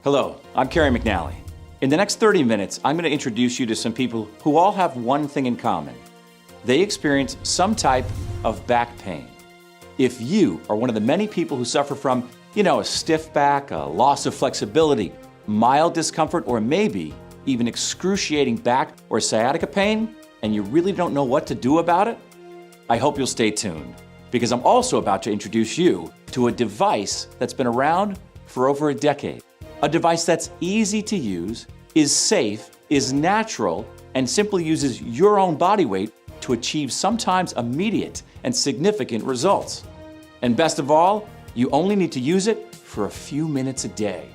Hello, I'm Kerry McNally. In the next 30 minutes, I'm going to introduce you to some people who all have one thing in common. They experience some type of back pain. If you are one of the many people who suffer from, a stiff back, a loss of flexibility, mild discomfort, or maybe even excruciating back or sciatica pain, and you really don't know what to do about it, I hope you'll stay tuned, because I'm also about to introduce you to a device that's been around for over a decade. A device that's easy to use, is safe, is natural, and simply uses your own body weight to achieve sometimes immediate and significant results. And best of all, you only need to use it for a few minutes a day.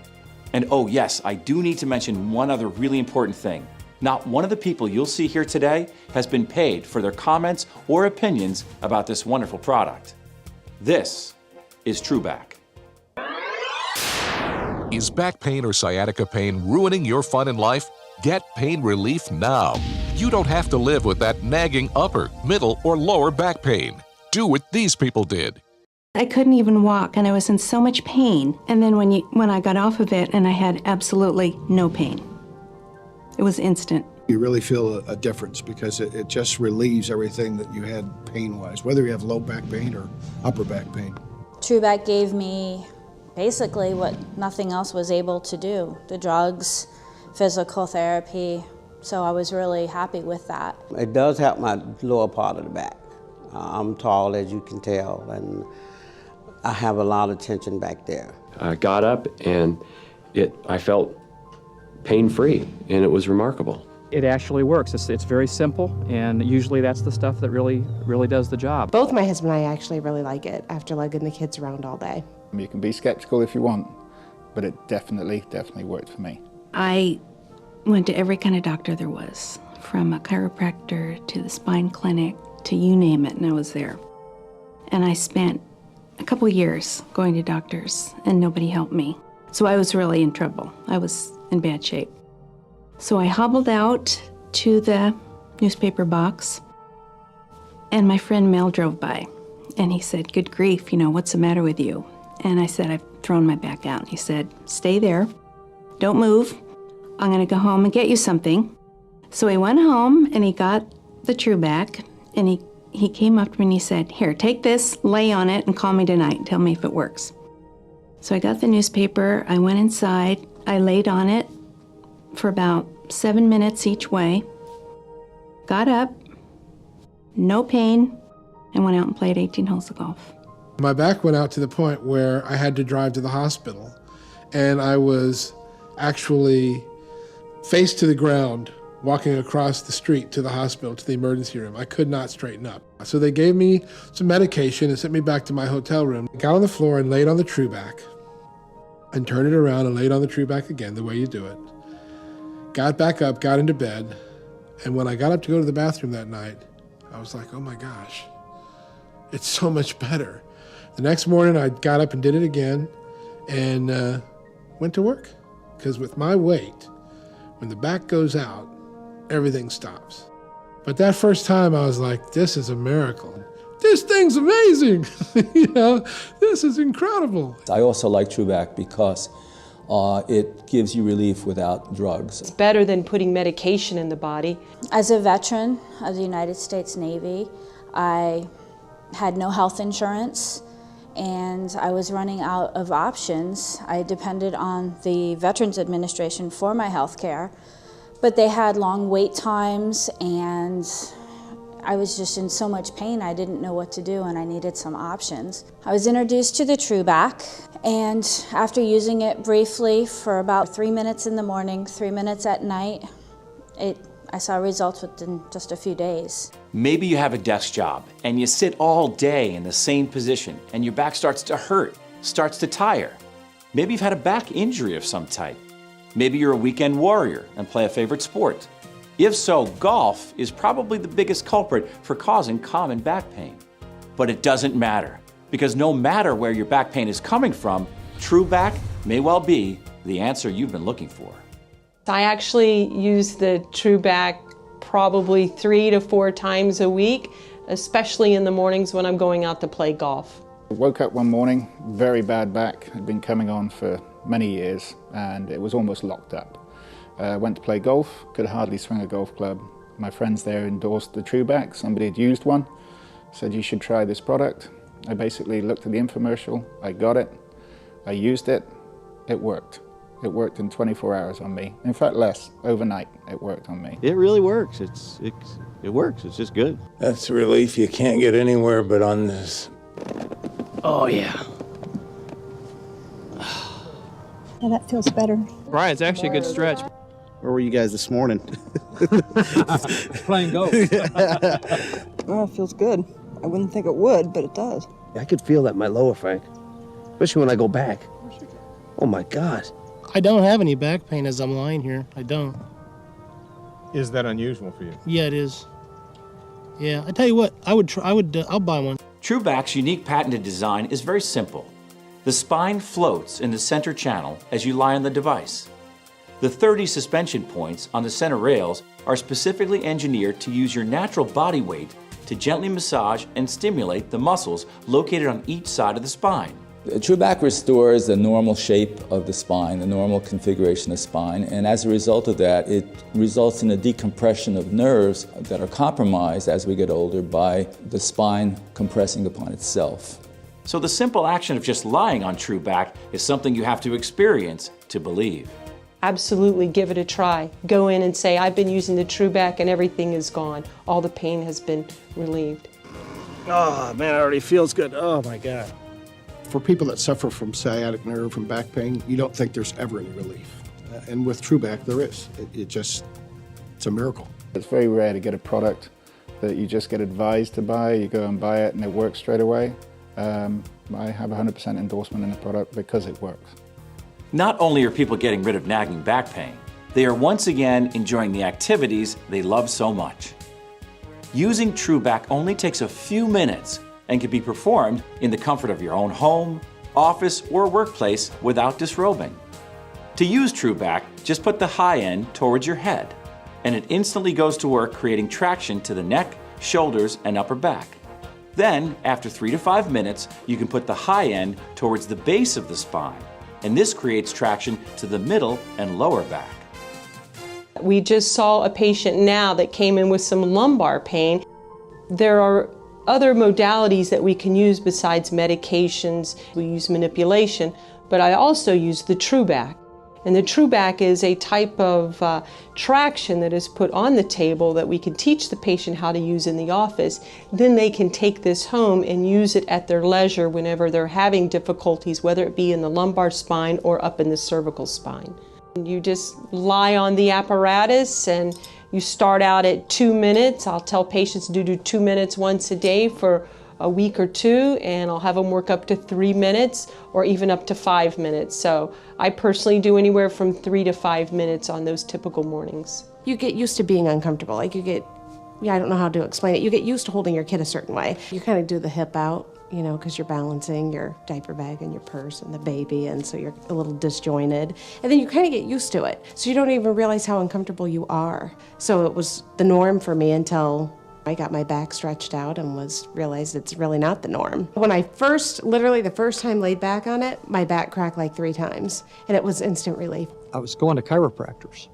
And oh yes, I do need to mention one other really important thing. Not one of the people you'll see here today has been paid for their comments or opinions about this wonderful product. This is TrueBack. Is back pain or sciatica pain ruining your fun in life? Get pain relief now. You don't have to live with that nagging upper, middle, or lower back pain. Do what these people did. I couldn't even walk, and I was in so much pain. And then when I got off of it, and I had absolutely no pain. It was instant. You really feel a difference because it just relieves everything that you had pain-wise, whether you have low back pain or upper back pain. TrueBack gave me basically what nothing else was able to do. The drugs, physical therapy, so I was really happy with that. It does help my lower part of the back. I'm tall, as you can tell, and I have a lot of tension back there. I got up and I felt pain-free, and it was remarkable. It actually works. It's very simple, and usually that's the stuff that really does the job. Both my husband and I actually really like it after lugging the kids around all day. You can be skeptical if you want, but it definitely worked for me. I went to every kind of doctor there was, from a chiropractor to the spine clinic to you name it, and I was there. And I spent a couple years going to doctors, and nobody helped me. So I was really in trouble. I was in bad shape. So I hobbled out to the newspaper box, and my friend Mel drove by, and he said, "Good grief, what's the matter with you?" And I said, "I've thrown my back out." He said, "Stay there, don't move. I'm gonna go home and get you something." So he went home and he got the TrueBack, and he came up to me and he said, "Here, take this, lay on it, and call me tonight and tell me if it works." So I got the newspaper, I went inside, I laid on it for about 7 minutes each way, got up, no pain, and went out and played 18 holes of golf. My back went out to the point where I had to drive to the hospital, and I was actually face to the ground walking across the street to the hospital, to the emergency room. I could not straighten up. So they gave me some medication and sent me back to my hotel room. I got on the floor and laid on the TrueBack and turned it around and laid on the TrueBack again, the way you do it. Got back up, got into bed, and when I got up to go to the bathroom that night, I was like, oh my gosh, it's so much better. The next morning I got up and did it again and went to work. Because with my weight, when the back goes out, everything stops. But that first time I was like, this is a miracle. This thing's amazing. This is incredible. I also like TrueBack because it gives you relief without drugs. It's better than putting medication in the body. As a veteran of the United States Navy, I had no health insurance, and I was running out of options. I depended on the Veterans Administration for my health care, but they had long wait times, and I was just in so much pain I didn't know what to do, and I needed some options. I was introduced to the TrueBack, and after using it briefly for about 3 minutes in the morning, 3 minutes at night, I saw results within just a few days. Maybe you have a desk job and you sit all day in the same position and your back starts to hurt, starts to tire. Maybe you've had a back injury of some type. Maybe you're a weekend warrior and play a favorite sport. If so, golf is probably the biggest culprit for causing common back pain. But it doesn't matter, because no matter where your back pain is coming from, TrueBack may well be the answer you've been looking for. I actually use the TrueBack probably 3 to 4 times a week, especially in the mornings when I'm going out to play golf. I woke up one morning, very bad back. Had been coming on for many years, and it was almost locked up. Went to play golf, could hardly swing a golf club. My friends there endorsed the TrueBack. Somebody had used one, said you should try this product. I basically looked at the infomercial, I got it, I used it, it worked. It worked in 24 hours on me. In fact, less, overnight, it worked on me. It really works. It works, it's just good. That's a relief you can't get anywhere but on this. Oh yeah. Yeah, that feels better. Brian, it's actually a good stretch. Where were you guys this morning? Playing golf. Oh, it feels good. I wouldn't think it would, but it does. I could feel that in my lower, Frank. Especially when I go back. Oh my God. I don't have any back pain as I'm lying here. I don't. Is that unusual for you? Yeah, it is. Yeah, I tell you what, I'll buy one. TrueBack's unique patented design is very simple. The spine floats in the center channel as you lie on the device. The 30 suspension points on the center rails are specifically engineered to use your natural body weight to gently massage and stimulate the muscles located on each side of the spine. TrueBack restores the normal shape of the spine, the normal configuration of the spine, and as a result of that, it results in a decompression of nerves that are compromised as we get older by the spine compressing upon itself. So the simple action of just lying on TrueBack is something you have to experience to believe. Absolutely give it a try. Go in and say, I've been using the TrueBack and everything is gone. All the pain has been relieved. Oh man, it already feels good. Oh my God. For people that suffer from sciatic nerve, from back pain, you don't think there's ever any relief. And with TrueBack, there is. It's a miracle. It's very rare to get a product that you just get advised to buy, you go and buy it and it works straight away. I have 100% endorsement in the product because it works. Not only are people getting rid of nagging back pain, they are once again enjoying the activities they love so much. Using TrueBack only takes a few minutes and can be performed in the comfort of your own home, office, or workplace without disrobing. To use TrueBack, just put the high end towards your head, and it instantly goes to work creating traction to the neck, shoulders, and upper back. Then, after 3 to 5 minutes, you can put the high end towards the base of the spine, and this creates traction to the middle and lower back. We just saw a patient now that came in with some lumbar pain. There are other modalities that we can use besides medications. We use manipulation, but I also use the TrueBack. And the TrueBack is a type of traction that is put on the table that we can teach the patient how to use in the office. Then they can take this home and use it at their leisure whenever they're having difficulties, whether it be in the lumbar spine or up in the cervical spine. You just lie on the apparatus and you start out at 2 minutes. I'll tell patients to do 2 minutes once a day for a week or two, and I'll have them work up to 3 minutes or even up to 5 minutes. So I personally do anywhere from 3 to 5 minutes on those typical mornings. You get used to being uncomfortable. Like I don't know how to explain it. You get used to holding your kid a certain way. You kind of do the hip out, because you're balancing your diaper bag and your purse and the baby, and so you're a little disjointed. And then you kind of get used to it. So you don't even realize how uncomfortable you are. So it was the norm for me until I got my back stretched out and realized it's really not the norm. When I literally the first time laid back on it, my back cracked like 3 times, and it was instant relief. I was going to chiropractors,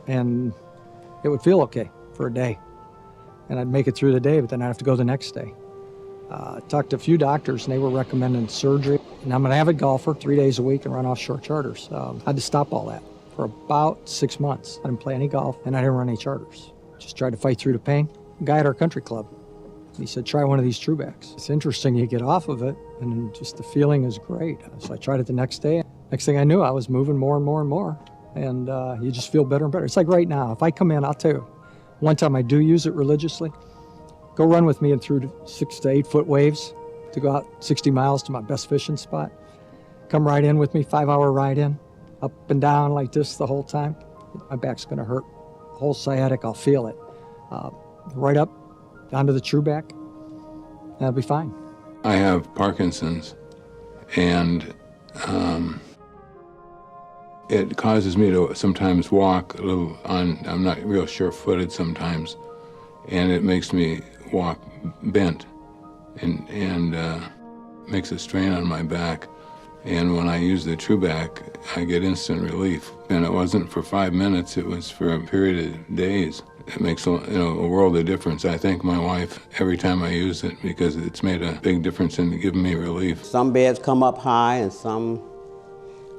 and it would feel okay for a day. And I'd make it through the day, but then I'd have to go the next day. I talked to a few doctors, and they were recommending surgery. And I'm an avid golfer, 3 days a week, and run offshore charters. I had to stop all that for about 6 months. I didn't play any golf, and I didn't run any charters. Just tried to fight through the pain. A guy at our country club, he said, try one of these TrueBacks. It's interesting, you get off of it, and just the feeling is great. So I tried it the next day. Next thing I knew, I was moving more and more and more. And you just feel better and better. It's like right now, if I come in, I'll tell you, one time I do use it religiously. Go run with me and through 6 to 8 foot waves to go out 60 miles to my best fishing spot. Come right in with me, 5-hour ride in, up and down like this the whole time. My back's gonna hurt. Whole sciatic, I'll feel it. Right up, onto the TrueBack, that'll be fine. I have Parkinson's, and it causes me to sometimes walk a little I'm not real sure-footed sometimes, and it makes me walk bent and makes a strain on my back. And when I use the TrueBack, I get instant relief. And it wasn't for 5 minutes, it was for a period of days. It makes a world of difference. I thank my wife every time I use it because it's made a big difference in giving me relief. Some beds come up high and some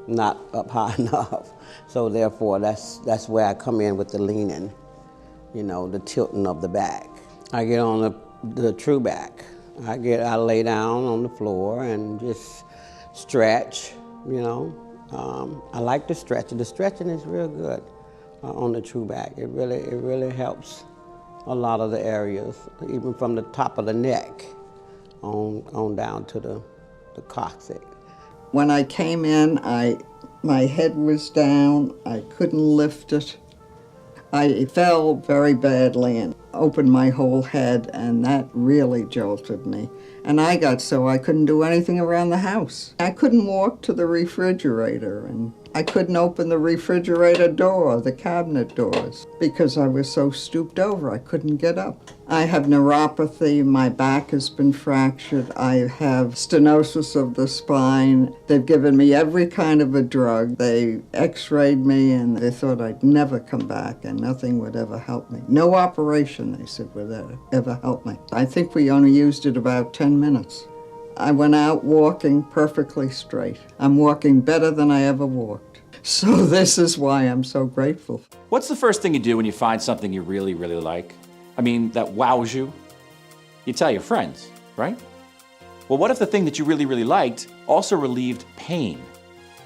not up high enough. So therefore, that's where I come in with the leaning, the tilting of the back. I get on the TrueBack. I lay down on the floor and just stretch, I like to stretch. The stretching is real good on the TrueBack. It really helps a lot of the areas, even from the top of the neck on down to the coccyx. When I came in, my head was down. I couldn't lift it. I fell very badly and opened my whole head, and that really jolted me. And I got so I couldn't do anything around the house. I couldn't walk to the refrigerator, and I couldn't open the refrigerator door, the cabinet doors, because I was so stooped over, I couldn't get up. I have neuropathy, my back has been fractured, I have stenosis of the spine. They've given me every kind of a drug. They x-rayed me and they thought I'd never come back and nothing would ever help me. No operation, they said, would ever help me. I think we only used it about 10 minutes. I went out walking perfectly straight. I'm walking better than I ever walked. So this is why I'm so grateful. What's the first thing you do when you find something you really, really like? I mean, that wows you? You tell your friends, right? Well, what if the thing that you really, really liked also relieved pain?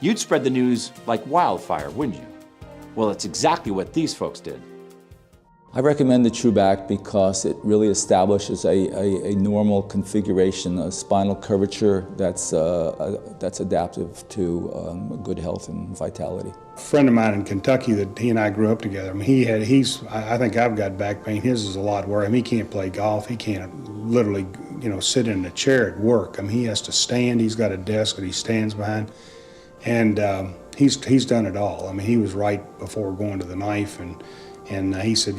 You'd spread the news like wildfire, wouldn't you? Well, it's exactly what these folks did. I recommend the TrueBack because it really establishes a normal configuration, a spinal curvature that's adaptive to good health and vitality. A friend of mine in Kentucky that he and I grew up together, I mean, I think I've got back pain. His is a lot worse. I mean, he can't play golf. He can't literally, sit in a chair at work. I mean, he has to stand. He's got a desk that he stands behind. And he's done it all. I mean, he was right before going to the knife, and he said,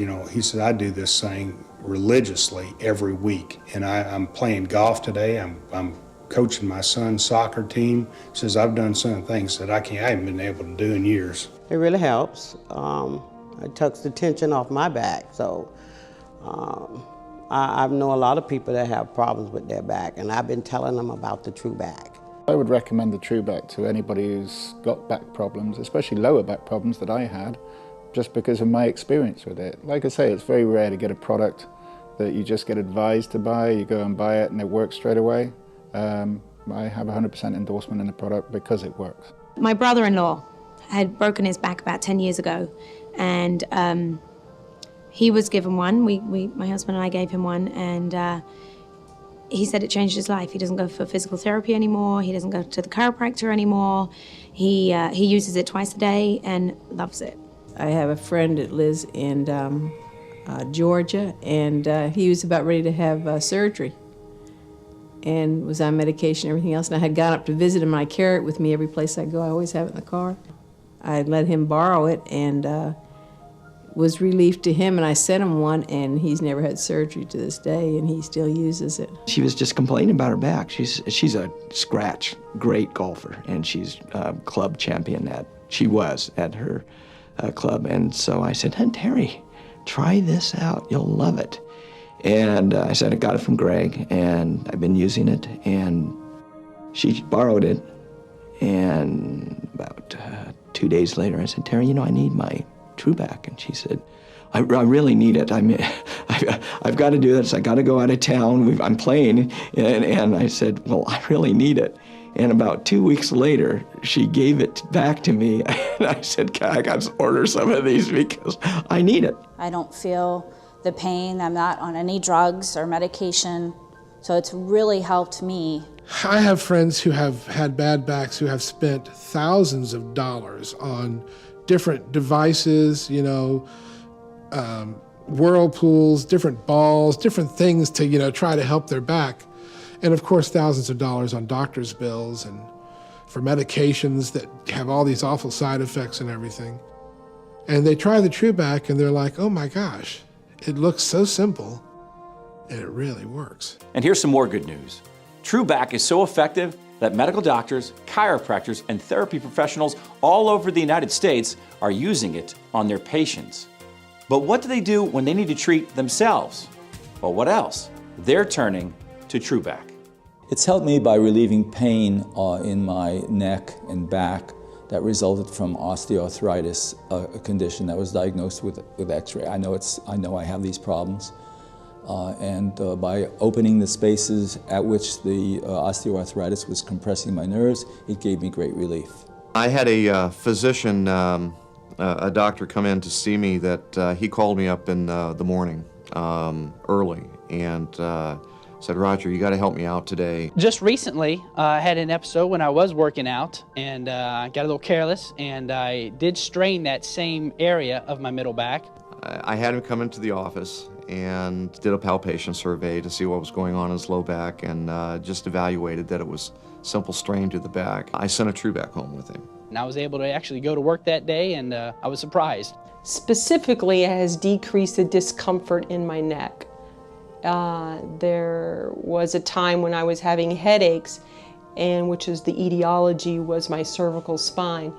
I do this thing religiously every week. And I'm playing golf today. I'm coaching my son's soccer team. He says, I've done some things that I haven't been able to do in years. It really helps. It takes the tension off my back. So I know a lot of people that have problems with their back, and I've been telling them about the TrueBack. I would recommend the TrueBack to anybody who's got back problems, especially lower back problems that I had, just because of my experience with it. Like I say, it's very rare to get a product that you just get advised to buy, you go and buy it and it works straight away. I have 100% endorsement in the product because it works. My brother-in-law had broken his back about 10 years ago, and he was given one. My husband and I gave him one, and he said it changed his life. He doesn't go for physical therapy anymore. He doesn't go to the chiropractor anymore. He uses it twice a day and loves it. I have a friend that lives in Georgia, and he was about ready to have surgery and was on medication and everything else. And I had gone up to visit him. I carry it with me every place I go. I always have it in the car. I let him borrow it and was relief to him, and I sent him one, and he's never had surgery to this day, and he still uses it. She was just complaining about her back. She's a scratch, great golfer, and she's a club champion she was at her club. And so I said, hey, Terry, try this out. You'll love it. And I said, I got it from Greg, and I've been using it. And she borrowed it. And about 2 days later, I said, Terry, I need my TrueBack. And she said, I really need it. I've got to do this. I got to go out of town. I'm playing. And I said, well, I really need it. And about 2 weeks later, she gave it back to me. And I said, I got to order some of these because I need it. I don't feel the pain. I'm not on any drugs or medication. So it's really helped me. I have friends who have had bad backs who have spent thousands of dollars on different devices, whirlpools, different balls, different things to, try to help their back. And of course, thousands of dollars on doctor's bills and for medications that have all these awful side effects and everything. And they try the TrueBack and they're like, oh my gosh, it looks so simple and it really works. And here's some more good news. TrueBack is so effective, that medical doctors, chiropractors, and therapy professionals all over the United States are using it on their patients. But what do they do when they need to treat themselves? Well, what else? They're turning to TrueBack. It's helped me by relieving pain in my neck and back that resulted from osteoarthritis, a condition that was diagnosed with X-ray. I know I have these problems. And by opening the spaces at which the osteoarthritis was compressing my nerves, it gave me great relief. I had a physician, a doctor come in to see me that he called me up in the morning early and said, Roger, you got to help me out today. Just recently, I had an episode when I was working out and I got a little careless and I did strain that same area of my middle back. I had him come into the office and did a palpation survey to see what was going on in his low back and just evaluated that it was simple strain to the back. I sent a TrueBack home with him. And I was able to actually go to work that day and I was surprised. Specifically, it has decreased the discomfort in my neck. There was a time when I was having headaches, and which is the etiology was my cervical spine.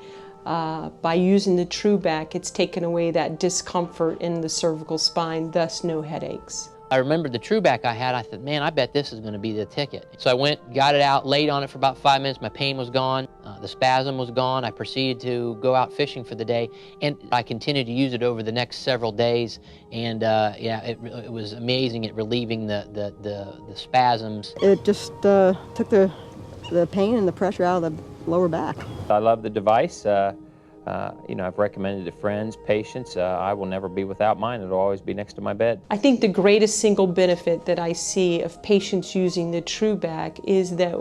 By using the TrueBack, it's taken away that discomfort in the cervical spine, thus no headaches. I remembered the TrueBack I had. I thought, man, I bet this is going to be the ticket. So I went, got it out, laid on it for about 5 minutes. My pain was gone. The spasm was gone. I proceeded to go out fishing for the day, and I continued to use it over the next several days. And yeah, it was amazing at relieving the spasms. It just took the pain and the pressure out of the lower back. I love the device. You know, I've recommended it to friends, patients. I will never be without mine. It'll always be next to my bed. I think the greatest single benefit that I see of patients using the TrueBack is that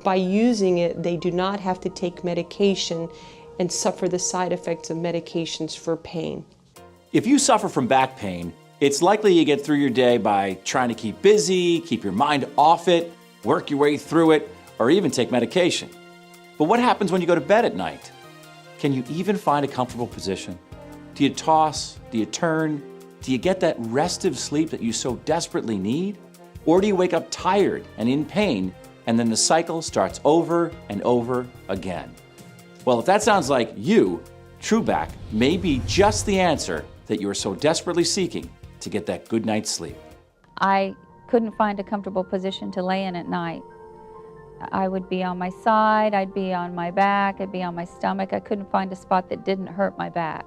by using it, they do not have to take medication and suffer the side effects of medications for pain. If you suffer from back pain, it's likely you get through your day by trying to keep busy, keep your mind off it, work your way through it, or even take medication. But what happens when you go to bed at night? Can you even find a comfortable position? Do you toss? Do you turn? Do you get that restive sleep that you so desperately need? Or do you wake up tired and in pain, and then the cycle starts over and over again? Well, if that sounds like you, TrueBack may be just the answer that you are so desperately seeking to get that good night's sleep. I couldn't find a comfortable position to lay in at night. I would be on my side, I'd be on my back, I'd be on my stomach. I couldn't find a spot that didn't hurt my back.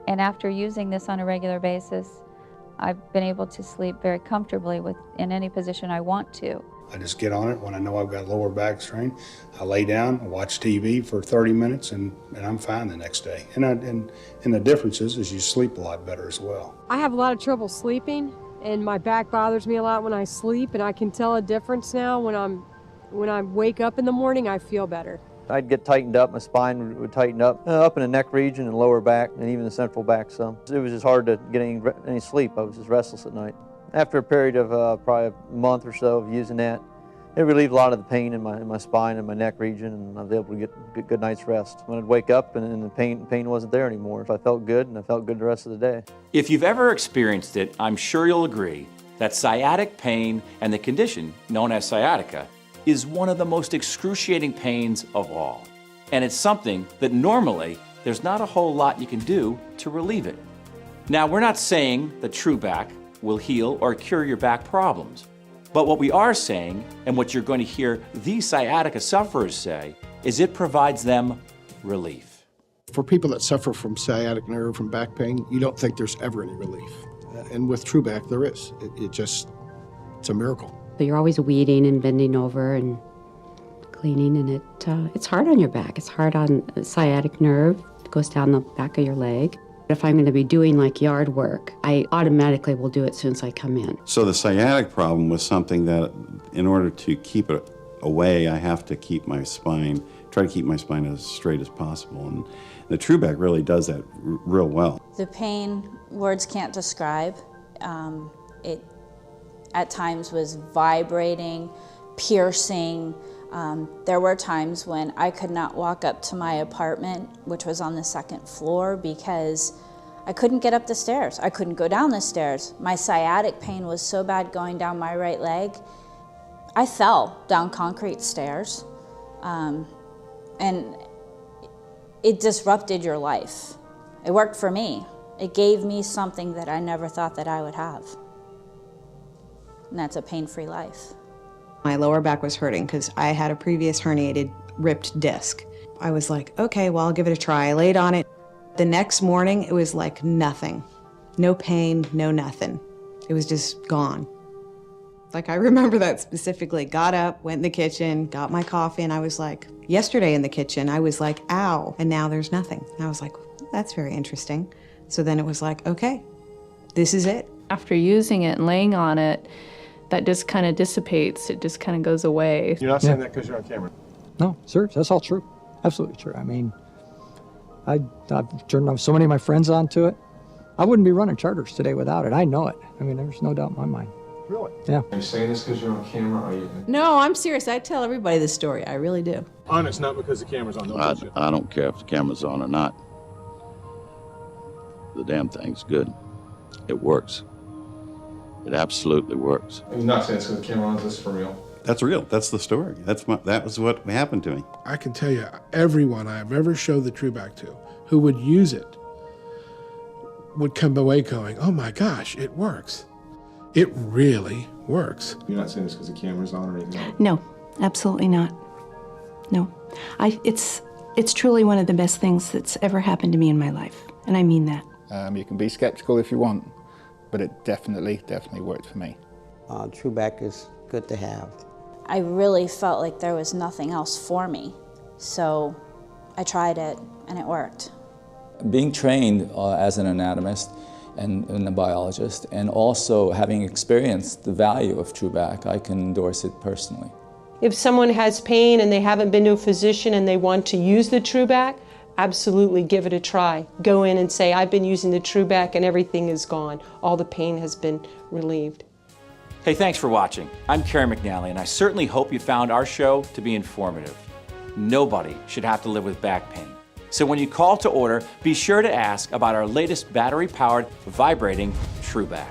And after using this on a regular basis, I've been able to sleep very comfortably in any position I want to. I just get on it when I know I've got lower back strain. I lay down, I watch TV for 30 minutes, and I'm fine the next day. And the difference is you sleep a lot better as well. I have a lot of trouble sleeping, and my back bothers me a lot when I sleep, and I can tell a difference now when I wake up in the morning. I feel better. I'd get tightened up, my spine would tighten up in the neck region and lower back and even the central back some. It was just hard to get any sleep. I was just restless at night. After a period of probably a month or so of using that, it relieved a lot of the pain in my spine and my neck region, and I was able to get good night's rest. When I'd wake up and the pain wasn't there anymore. I felt good, and I felt good the rest of the day. If you've ever experienced it, I'm sure you'll agree that sciatic pain and the condition known as sciatica is one of the most excruciating pains of all. And it's something that normally there's not a whole lot you can do to relieve it. Now, we're not saying that TrueBack will heal or cure your back problems. But what we are saying, and what you're going to hear these sciatica sufferers say, is it provides them relief. For people that suffer from sciatic nerve, from back pain, you don't think there's ever any relief. And with TrueBack, there is. It's a miracle. So you're always weeding and bending over and cleaning, and it's hard on your back. It's hard on the sciatic nerve. It goes down the back of your leg. If I'm going to be doing like yard work, I automatically will do it as soon as I come in. So the sciatic problem was something that, in order to keep it away, I have to keep my spine, try to keep my spine as straight as possible. And the TrueBack really does that real well. The pain, words can't describe. It at times was vibrating, piercing. There were times when I could not walk up to my apartment, which was on the second floor, because I couldn't get up the stairs. I couldn't go down the stairs. My sciatic pain was so bad going down my right leg. I fell down concrete stairs. And it disrupted your life. It worked for me. It gave me something that I never thought that I would have. And that's a pain-free life. My lower back was hurting because I had a previous herniated ripped disc. I was like, okay, well, I'll give it a try. I laid on it. The next morning, it was like nothing. No pain, no nothing. It was just gone. Like, I remember that specifically. Got up, went in the kitchen, got my coffee, and I was like, yesterday in the kitchen, I was like, ow, and now there's nothing. And I was like, that's very interesting. So then it was like, okay, this is it. After using it and laying on it, that just kind of dissipates. It just kind of goes away. You're not saying that because you're on camera? No, sir, that's all true. Absolutely true. I mean, I've turned so many of my friends onto it. I wouldn't be running charters today without it. I know it. I mean, there's no doubt in my mind. Really? Yeah. Are you saying this because you're on camera? Or are you? No, I'm serious. I tell everybody this story. I really do. Honest, not because the camera's on. I don't care if the camera's on or not. The damn thing's good. It works. It absolutely works. You're not saying it's because the camera on. This is for real. That's real. That's the story. That was what happened to me. I can tell you, everyone I've ever showed the TrueBack to who would use it would come away going, oh my gosh, it works. It really works. You're not saying this because the camera's on or anything like that? No, absolutely not. No. It's truly one of the best things that's ever happened to me in my life, and I mean that. You can be skeptical if you want, but it definitely worked for me. TrueBack is good to have. I really felt like there was nothing else for me. So I tried it and it worked. Being trained as an anatomist and a biologist, and also having experienced the value of TrueBack, I can endorse it personally. If someone has pain and they haven't been to a physician and they want to use the TrueBack, absolutely give it a try. Go in and say, I've been using the TrueBack and everything is gone. All the pain has been relieved. Hey, thanks for watching. I'm Kerry McNally, and I certainly hope you found our show to be informative. Nobody should have to live with back pain. So when you call to order, be sure to ask about our latest battery-powered, vibrating TrueBack.